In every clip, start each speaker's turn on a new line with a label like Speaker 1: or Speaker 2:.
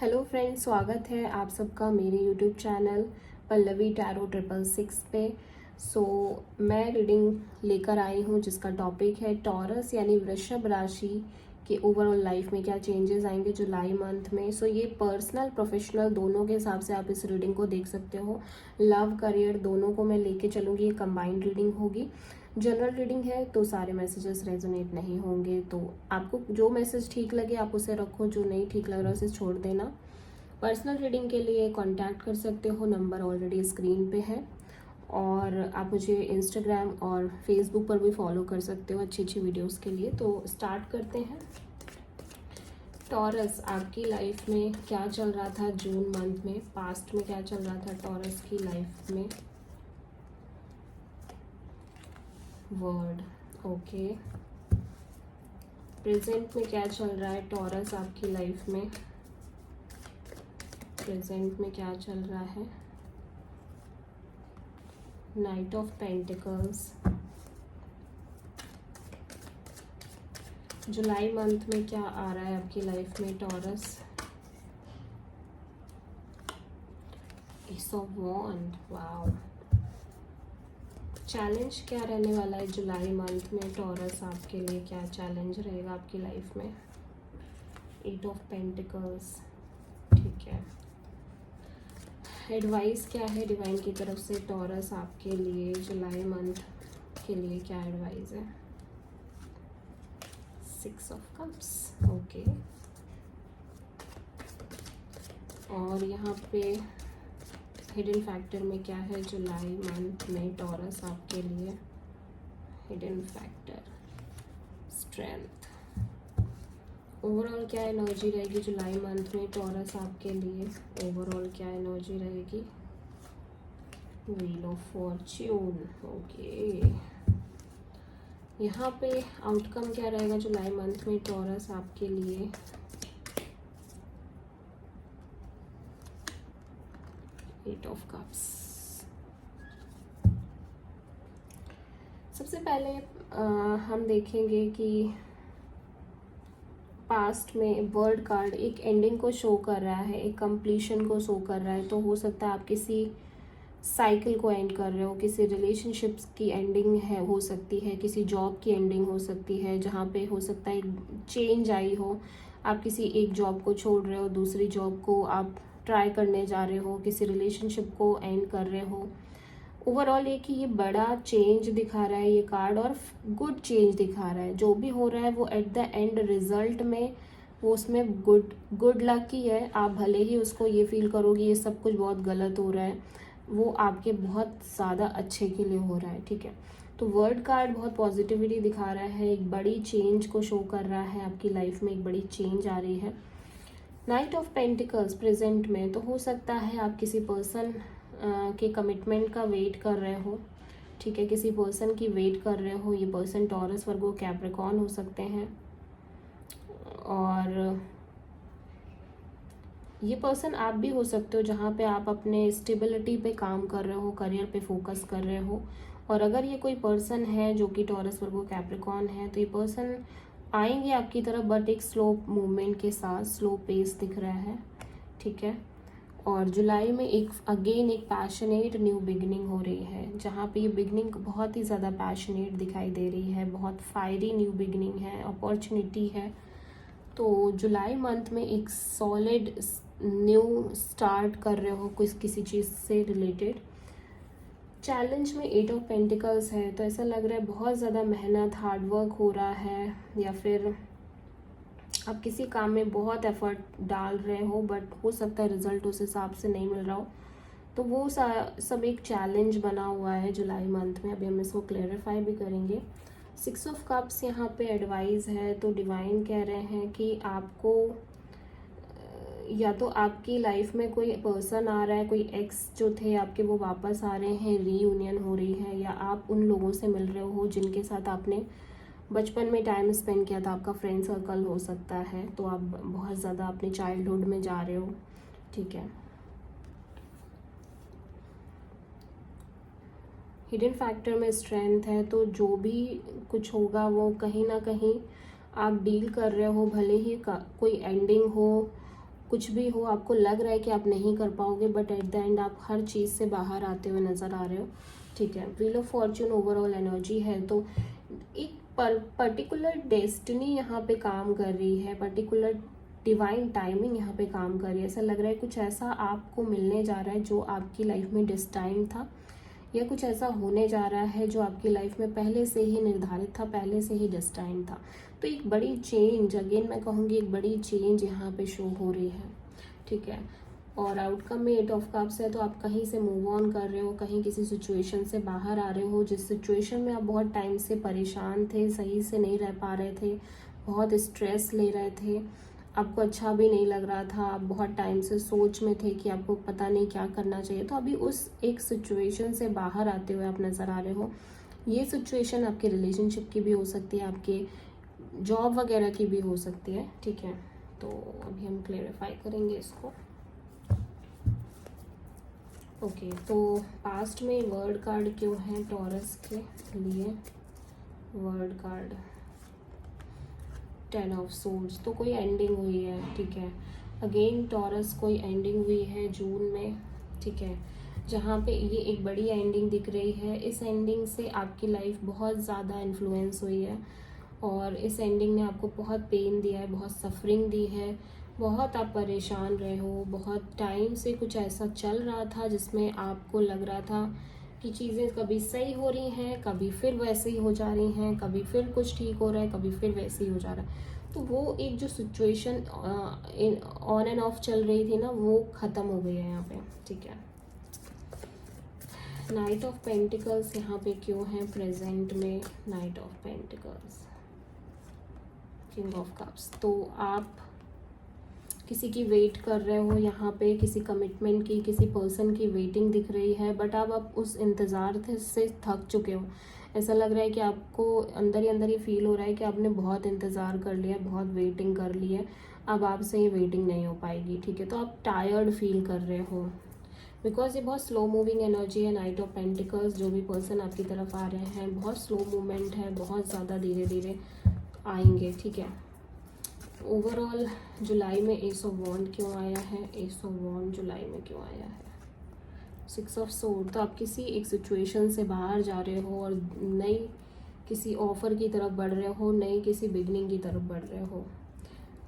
Speaker 1: Hello friends, स्वागत है आप सबका मेरे यूट्यूब चैनल पल्लवी टैरो 666 पे। मैं रीडिंग लेकर आई हूँ जिसका टॉपिक है टॉरस यानी वृषभ राशि के ओवरऑल लाइफ में क्या चेंजेस आएंगे जुलाई मंथ में। ये पर्सनल प्रोफेशनल दोनों के हिसाब से आप इस रीडिंग को देख सकते हो। लव करियर दोनों को मैं लेके चलूँगी, ये कंबाइंड रीडिंग होगी। जनरल रीडिंग है तो सारे मैसेजेस रेजोनेट नहीं होंगे, तो आपको जो मैसेज ठीक लगे आप उसे रखो, जो नहीं ठीक लग रहा है उसे छोड़ देना। पर्सनल रीडिंग के लिए कांटेक्ट कर सकते हो, नंबर ऑलरेडी स्क्रीन पे है। और आप मुझे इंस्टाग्राम और फेसबुक पर भी फॉलो कर सकते हो अच्छी अच्छी वीडियोस के लिए। तो स्टार्ट करते हैं। टॉरस, आपकी लाइफ में क्या चल रहा था जून मंथ में, पास्ट में क्या चल रहा था टॉरस की लाइफ में। Word, okay. प्रेजेंट में क्या चल रहा है टॉरस आपकी लाइफ में, प्रेजेंट में क्या चल रहा है। नाइट ऑफ पेंटिकल्स, जुलाई मंथ में क्या आ रहा है आपकी लाइफ में Taurus. Ace of wand, wow. Challenge क्या रहने वाला है जुलाई मंथ में टॉरस आपके लिए, क्या चैलेंज रहेगा आपकी लाइफ में। एट ऑफ पेंटिकल्स, ठीक है। एडवाइस क्या है डिवाइन की तरफ से टॉरस आपके लिए जुलाई मंथ के लिए, क्या एडवाइस है। Six of cups, okay. और यहाँ पे हिडन फैक्टर में क्या है जुलाई मंथ में टॉरस आपके लिए। Hidden factor, strength. ओवरऑल क्या एनर्जी रहेगी जुलाई मंथ में टॉरस आपके लिए, ओवरऑल क्या एनर्जी रहेगी। Wheel of Fortune, okay. यहाँ पे आउटकम क्या रहेगा जुलाई मंथ में टॉरस आपके लिए। Eight of cups. सबसे पहले हम देखेंगे कि पास्ट में वर्ड कार्ड एक एंडिंग को शो कर रहा है, एक कंप्लीशन को शो कर रहा है। तो हो सकता है आप किसी साइकिल को एंड कर रहे हो, किसी रिलेशनशिप्स की एंडिंग है, हो सकती है किसी जॉब की एंडिंग हो सकती है, जहाँ पे हो सकता है एक चेंज आई हो। आप किसी एक जॉब को छोड़ रहे हो, दूसरी जॉब को आप ट्राई करने जा रहे हो, किसी रिलेशनशिप को एंड कर रहे हो। ओवरऑल ये बड़ा चेंज दिखा रहा है ये कार्ड, और गुड चेंज दिखा रहा है। जो भी हो रहा है वो एट द एंड रिजल्ट में वो उसमें गुड लक ही है। आप भले ही उसको ये फील करोगे ये सब कुछ बहुत गलत हो रहा है, वो आपके बहुत ज़्यादा अच्छे के लिए हो रहा है, ठीक है। तो वर्ड कार्ड बहुत पॉजिटिविटी दिखा रहा है, एक बड़ी चेंज को शो कर रहा है, आपकी लाइफ में एक बड़ी चेंज आ रही है। नाइट ऑफ पेंटिकल्स प्रेजेंट में, तो हो सकता है आप किसी पर्सन के कमिटमेंट का वेट कर रहे हो, ठीक है। किसी पर्सन की वेट कर रहे हो। ये पर्सन टॉरस, वर्गो, कैप्रिकॉर्न हो सकते हैं। और ये पर्सन आप भी हो सकते हो, जहाँ पे आप अपने स्टेबिलिटी पे काम कर रहे हो, करियर पे फोकस कर रहे हो। और अगर ये कोई पर्सन है जो कि टॉरस, वर्गो, कैप्रिकॉर्न है, तो ये पर्सन आएंगे आपकी तरफ, बट एक स्लो मूवमेंट के साथ, स्लो पेस दिख रहा है, ठीक है। और जुलाई में एक पैशनेट न्यू बिगनिंग हो रही है, जहाँ पे ये बिगनिंग बहुत ही ज़्यादा पैशनेट दिखाई दे रही है, बहुत फायरी न्यू बिगनिंग है, अपॉर्चुनिटी है। तो जुलाई मंथ में एक सॉलिड न्यू स्टार्ट कर रहे हो किसी चीज़ से रिलेटेड। चैलेंज में एट ऑफ पेंटिकल्स है, तो ऐसा लग रहा है बहुत ज़्यादा मेहनत, हार्डवर्क हो रहा है, या फिर आप किसी काम में बहुत एफर्ट डाल रहे हो, बट हो सकता है रिजल्ट उस हिसाब से नहीं मिल रहा हो। तो वो सब एक चैलेंज बना हुआ है जुलाई मंथ में। अभी हम इसको क्लेरिफाई भी करेंगे। सिक्स ऑफ कप्स यहाँ पे एडवाइस है, तो डिवाइन कह रहे हैं कि आपको या तो आपकी लाइफ में कोई पर्सन आ रहा है, कोई एक्स जो थे आपके वो वापस आ रहे हैं, रीयूनियन हो रही है, या आप उन लोगों से मिल रहे हो जिनके साथ आपने बचपन में टाइम स्पेंड किया था। आपका फ्रेंड सर्कल हो सकता है, तो आप बहुत ज़्यादा अपने चाइल्डहुड में जा रहे हो, ठीक है। हिडन फैक्टर में स्ट्रेंथ है, तो जो भी कुछ होगा वो कहीं ना कहीं आप डील कर रहे हो, भले ही कोई एंडिंग हो, कुछ भी हो, आपको लग रहा है कि आप नहीं कर पाओगे, बट एट द एंड आप हर चीज़ से बाहर आते हुए नज़र आ रहे हो, ठीक है। Wheel of Fortune overall energy है, तो एक पर्टिकुलर डेस्टिनी यहाँ पे काम कर रही है, पर्टिकुलर डिवाइन टाइमिंग यहाँ पे काम कर रही है। ऐसा लग रहा है कुछ ऐसा आपको मिलने जा रहा है जो आपकी लाइफ में डिस्टाइम था, या कुछ ऐसा होने जा रहा है जो आपकी लाइफ में पहले से ही निर्धारित था, पहले से ही डिस्टाइम था। तो एक बड़ी चेंज, अगेन मैं कहूँगी एक बड़ी चेंज यहाँ पे शो हो रही है, ठीक है। और आउटकम में 8 ऑफ कप्स है, तो आप कहीं से मूव ऑन कर रहे हो, कहीं किसी सिचुएशन से बाहर आ रहे हो, जिस सिचुएशन में आप बहुत टाइम से परेशान थे, सही से नहीं रह पा रहे थे, बहुत स्ट्रेस ले रहे थे, आपको अच्छा भी नहीं लग रहा था, आप बहुत टाइम से सोच में थे कि आपको पता नहीं क्या करना चाहिए। तो अभी उस एक सिचुएशन से बाहर आते हुए आप नज़र आ रहे हो। ये सिचुएशन आपके रिलेशनशिप की भी हो सकती है, आपके जॉब वगैरह की भी हो सकती है, ठीक है। तो अभी हम क्लेरिफाई करेंगे इसको। ओके, तो पास्ट में वर्ड कार्ड क्यों है टॉरस के लिए? वर्ड कार्ड 10 ऑफ सोर्ड्स, तो कोई एंडिंग हुई है, ठीक है। अगेन टॉरस कोई एंडिंग हुई है जून में, ठीक है, जहाँ पे ये एक बड़ी एंडिंग दिख रही है। इस एंडिंग से आपकी लाइफ बहुत ज़्यादा इन्फ्लुएंस हुई है, और इस एंडिंग ने आपको बहुत पेन दिया है, बहुत सफरिंग दी है, बहुत आप परेशान रहे हो, बहुत टाइम से कुछ ऐसा चल रहा था जिसमें आपको लग रहा था कि चीज़ें कभी सही हो रही हैं, कभी फिर वैसे ही हो जा रही हैं, कभी फिर कुछ ठीक हो रहा है, कभी फिर वैसे ही हो जा रहा है। तो वो एक जो सिचुएशन ऑन एंड ऑफ चल रही थी ना, वो ख़त्म हो गई है यहाँ पे, ठीक है। नाइट ऑफ पेंटिकल्स यहाँ पे क्यों है प्रेजेंट में? Night of pentacles, king of cups, तो आप किसी की वेट कर रहे हो यहाँ पे, किसी कमिटमेंट की, किसी पर्सन की वेटिंग दिख रही है, बट अब आप उस इंतज़ार से थक चुके हो। ऐसा लग रहा है कि आपको अंदर ही फील हो रहा है कि आपने बहुत इंतज़ार कर लिया, बहुत वेटिंग कर ली है, अब आपसे ये वेटिंग नहीं हो पाएगी, ठीक है। तो आप टायर्ड फील कर रहे हो, बिकॉज ये बहुत स्लो मूविंग एनर्जी है। नाइट ऑफ पेंटिकल्स, जो भी पर्सन आपकी तरफ आ रहे हैं, बहुत स्लो मूवमेंट है, बहुत ज़्यादा धीरे धीरे आएंगे, ठीक है। ओवरऑल जुलाई में एस ऑफ वॉन्ड क्यों आया है? एस ऑफ वॉन्ड जुलाई में क्यों आया है? 6 ऑफ सोर्ड, तो आप किसी एक सिचुएशन से बाहर जा रहे हो और नई किसी ऑफर की तरफ बढ़ रहे हो, नई किसी बिगनिंग की तरफ बढ़ रहे हो,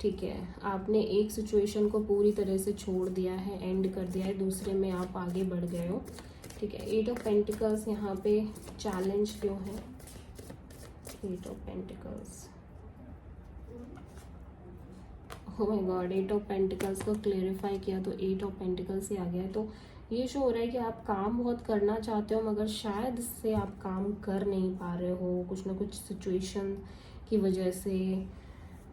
Speaker 1: ठीक है। आपने एक सिचुएशन को पूरी तरह से छोड़ दिया है, एंड कर दिया है, दूसरे में आप आगे बढ़ गए हो, ठीक है। 8 ऑफ पेंटिकल्स यहाँ पे चैलेंज क्यों है? 8 of pentacles, oh my God, 8 of pentacles को क्लेरिफाई किया तो 8 ऑफ पेंटिकल्स ही आ गया है। तो ये शो हो रहा है कि आप काम बहुत करना चाहते हो, मगर शायद इससे आप काम कर नहीं पा रहे हो, कुछ ना कुछ सिचुएशन की वजह से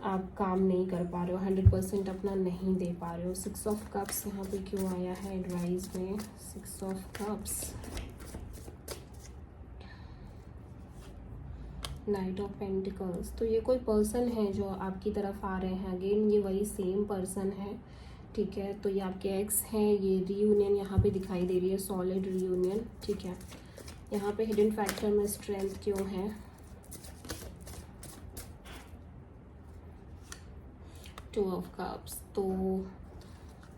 Speaker 1: आप काम नहीं कर पा रहे हो, 100% अपना नहीं दे पा रहे हो। 6 ऑफ कप्स यहाँ पे क्यों आया है एडवाइस में? 6 of cups, night of pentacles, तो ये कोई पर्सन है जो आपकी तरफ आ रहे हैं। अगेन ये वही सेम पर्सन है, ठीक है। तो ये आपके एक्स हैं, ये रीयूनियन यहाँ पे दिखाई दे रही है, सॉलिड रीयूनियन, ठीक है। यहाँ पे हिडन फैक्टर में स्ट्रेंथ क्यों है? 2 ऑफ कप्स, तो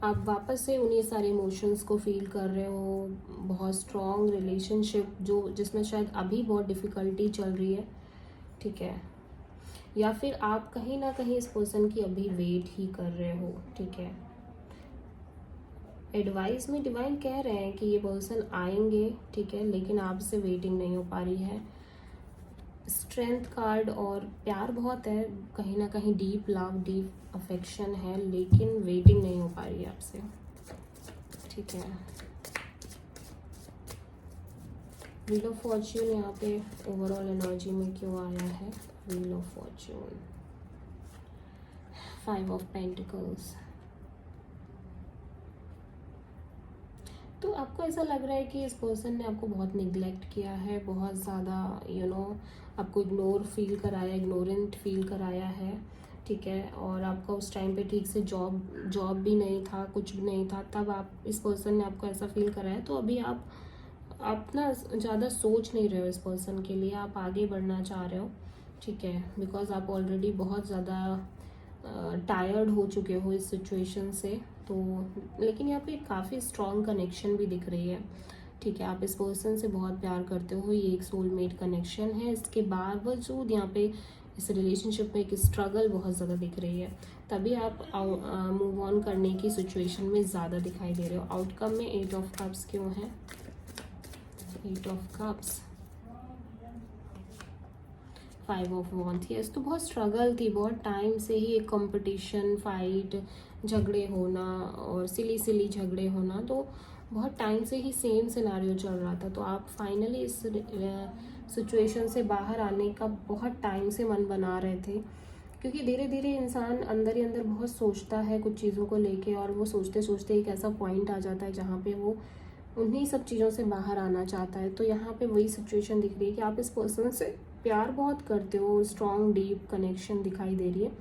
Speaker 1: आप वापस से उन्हीं सारे इमोशंस को फील कर रहे हो, बहुत स्ट्रॉन्ग रिलेशनशिप जो जिसमें शायद अभी बहुत डिफ़िकल्टी चल रही है, ठीक है। या फिर आप कहीं ना कहीं इस पर्सन की अभी वेट ही कर रहे हो, ठीक है। एडवाइस में डिवाइन कह रहे हैं कि ये पर्सन आएंगे, ठीक है, लेकिन आपसे वेटिंग नहीं हो पा रही है। स्ट्रेंथ कार्ड, और प्यार बहुत है, कहीं ना कहीं डीप लव, डीप अफेक्शन है, लेकिन वेटिंग नहीं हो पा रही है आपसे, ठीक है। व्हील ऑफ फॉर्च्यून यहाँ पे ओवरऑल एनर्जी में क्यों आया है? Wheel of Fortune, 5 of pentacles, तो आपको ऐसा लग रहा है कि इस पर्सन ने आपको बहुत निगलेक्ट किया है, बहुत ज़्यादा आपको इग्नोर फील कराया, इग्नोरेंट फील कराया है, ठीक है। और आपका उस टाइम पे ठीक से जॉब भी नहीं था, कुछ भी नहीं था, तब आप इस पर्सन ने आपको ऐसा फील कराया। तो अभी आप ना ज़्यादा सोच नहीं रहे हो इस पर्सन के लिए, आप आगे बढ़ना चाह रहे हो, ठीक है। बिकॉज आप ऑलरेडी बहुत ज़्यादा टायर्ड हो चुके हो इस सिचुएशन से। तो लेकिन यहाँ पे काफ़ी स्ट्रॉन्ग कनेक्शन भी दिख रही है, ठीक है। आप इस पर्सन से बहुत प्यार करते हो, ये एक सोलमेट कनेक्शन है। इसके बावजूद यहाँ पे इस रिलेशनशिप में एक स्ट्रगल बहुत ज़्यादा दिख रही है, तभी आप मूव ऑन करने की सिचुएशन में ज़्यादा दिखाई दे रहे हो। आउटकम में 8 ऑफ कप्स क्यों है? 8 of cups, 5 of wands. Yes, तो बहुत स्ट्रगल थी, बहुत टाइम से ही एक कंपटीशन, फाइट, झगड़े होना और सिली झगड़े होना, तो बहुत टाइम से ही सेम सिनारियो चल रहा था। तो आप फाइनली इस सिचुएशन से बाहर आने का बहुत टाइम से मन बना रहे थे, क्योंकि धीरे धीरे इंसान अंदर ही अंदर बहुत सोचता है कुछ चीज़ों को लेके, और वो सोचते सोचते एक ऐसा पॉइंट आ जाता है जहाँ पे वो उन्हीं सब चीज़ों से बाहर आना चाहता है। तो यहाँ पे वही सिचुएशन दिख रही है कि आप इस पर्सन से प्यार बहुत करते हो, स्ट्रॉन्ग डीप कनेक्शन दिखाई दे रही है,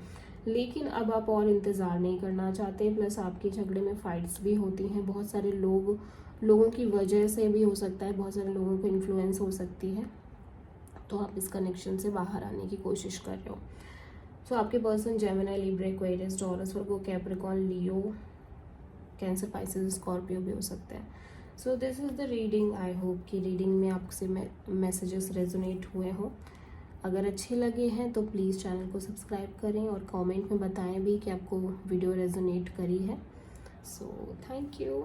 Speaker 1: लेकिन अब आप और इंतज़ार नहीं करना चाहते। प्लस आपके झगड़े में फाइट्स भी होती हैं, बहुत सारे लोगों की वजह से भी हो सकता है, बहुत सारे लोगों को इन्फ्लुएंस हो सकती है। तो आप इस कनेक्शन से बाहर आने की कोशिश कर रहे हो। सो आपके person Gemini, Libra, Aquarius, Taurus, Virgo, Capricorn, Leo, Cancer, Pisces, Scorpio भी हो सकता है। So this is the reading. I hope कि रीडिंग में आपसे मैसेजेस रेजोनेट हुए हों। अगर अच्छे लगे हैं तो प्लीज़ चैनल को सब्सक्राइब करें और कमेंट में बताएं भी कि आपको वीडियो रेजोनेट करी है। So thank you.